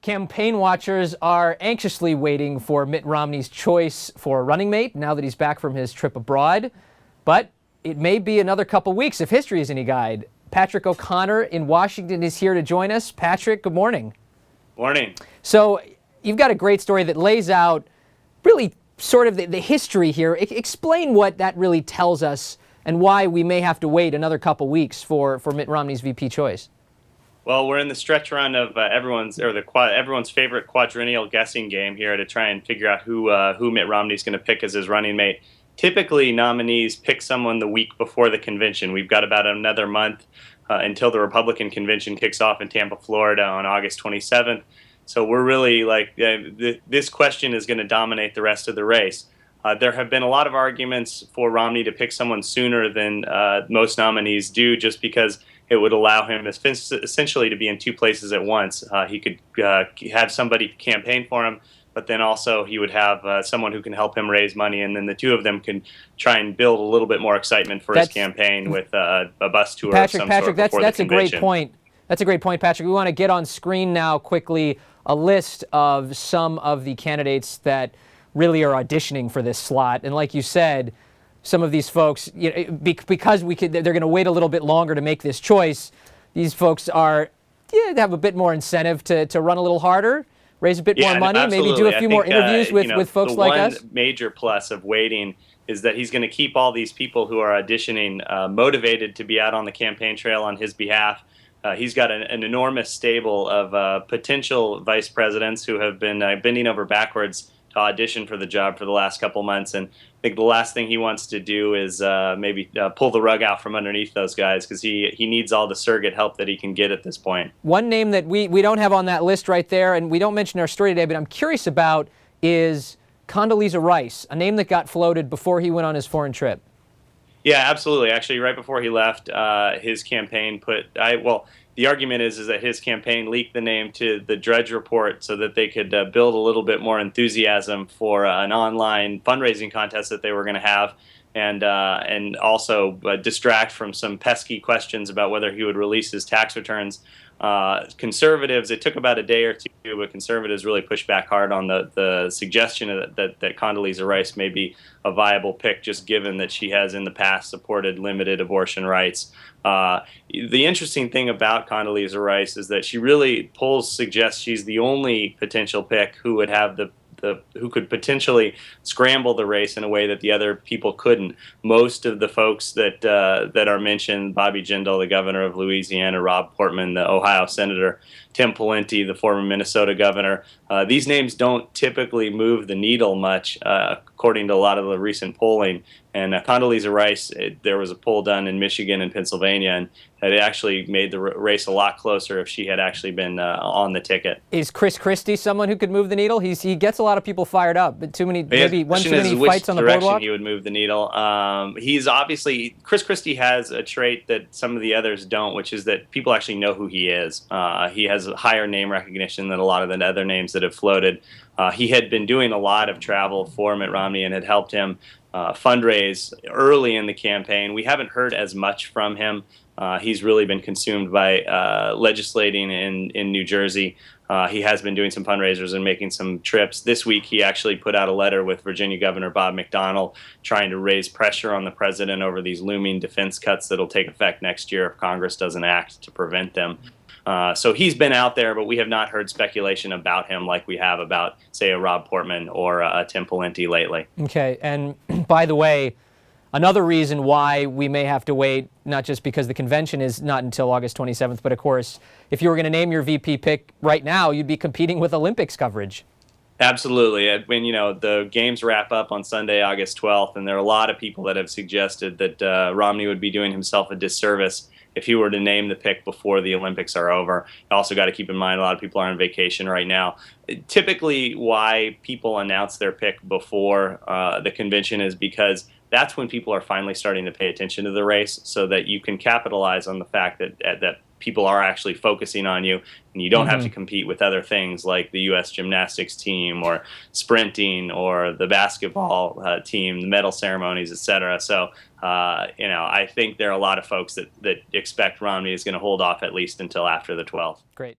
campaign watchers are anxiously waiting for Mitt Romney's choice for a running mate now that he's back from his trip abroad. But it may be another couple weeks if history is any guide. Patrick O'Connor in Washington is here to join us. Patrick, good morning. Morning. So you've got a great story that lays out really sort of the history here. Explain what that really tells us and why we may have to wait another couple weeks for Mitt Romney's VP choice. Well, we're in the stretch run of everyone's favorite quadrennial guessing game here to try and figure out who Mitt Romney's going to pick as his running mate. Typically, nominees pick someone the week before the convention. We've got about another month until the Republican convention kicks off in Tampa, Florida on August 27th. So we're really this question is going to dominate the rest of the race. There have been a lot of arguments for Romney to pick someone sooner than most nominees do, just because it would allow him essentially to be in two places at once. He could have somebody campaign for him, but then also he would have someone who can help him raise money, and then the two of them can try and build a little bit more excitement for his campaign with a bus tour of some sort before the convention. That's a great point. That's a great point, Patrick. We want to get on screen now quickly a list of some of the candidates that really are auditioning for this slot. And like you said, some of these folks, because they're going to wait a little bit longer to make this choice, these folks have a bit more incentive to run a little harder, raise a bit more money, absolutely. Maybe do a few more interviews with folks like us. The one major plus of waiting is that he's going to keep all these people who are auditioning motivated to be out on the campaign trail on his behalf. He's got an enormous stable of potential vice presidents who have been bending over backwards to audition for the job for the last couple months, and I think the last thing he wants to do is maybe pull the rug out from underneath those guys, because he needs all the surrogate help that he can get at this point. One name that we don't have on that list right there, and we don't mention our story today, but I'm curious about, is Condoleezza Rice, a name that got floated before he went on his foreign trip. Yeah, absolutely. Actually, right before he left, his campaign the argument is that his campaign leaked the name to the Drudge Report so that they could build a little bit more enthusiasm for an online fundraising contest that they were going to have, and also distract from some pesky questions about whether he would release his tax returns. Conservatives, it took about a day or two, but conservatives really pushed back hard on the suggestion that Condoleezza Rice may be a viable pick, just given that she has in the past supported limited abortion rights. The interesting thing about Condoleezza Rice is that she really suggests she's the only potential pick who would have who could potentially scramble the race in a way that the other people couldn't. Most of the folks that are mentioned, Bobby Jindal, the governor of Louisiana, Rob Portman, the Ohio senator, Tim Pawlenty, the former Minnesota governor, these names don't typically move the needle much, according to a lot of the recent polling. And Condoleezza Rice, there was a poll done in Michigan and Pennsylvania, and it actually made the race a lot closer if she had actually been on the ticket. Is Christie someone who could move the needle? He gets a lot of people fired up, but maybe one too many fights on the boardwalk. Which direction he would move the needle? Chris Christie has a trait that some of the others don't, which is that people actually know who he is. He has a higher name recognition than a lot of the other names that have floated. He had been doing a lot of travel for Mitt Romney and had helped him fundraise early in the campaign. We haven't heard as much from him. He's really been consumed by legislating in New Jersey. He has been doing some fundraisers and making some trips. This week, he actually put out a letter with Virginia Governor Bob McDonnell trying to raise pressure on the president over these looming defense cuts that'll take effect next year if Congress doesn't act to prevent them. So he's been out there, but we have not heard speculation about him like we have about, say, a Rob Portman or a Tim Pawlenty lately. Okay, and by the way, another reason why we may have to wait, not just because the convention is not until August 27th, but of course, if you were going to name your VP pick right now, you'd be competing with Olympics coverage. Absolutely. When the games wrap up on Sunday, August 12th, and there are a lot of people that have suggested that Romney would be doing himself a disservice if he were to name the pick before the Olympics are over. You also got to keep in mind a lot of people are on vacation right now. Typically, why people announce their pick before the convention is because that's when people are finally starting to pay attention to the race, so that you can capitalize on the fact that people are actually focusing on you, and you don't have to compete with other things like the U.S. gymnastics team or sprinting or the basketball team, the medal ceremonies, etc. So, I think there are a lot of folks that expect Romney is going to hold off at least until after the 12th. Great.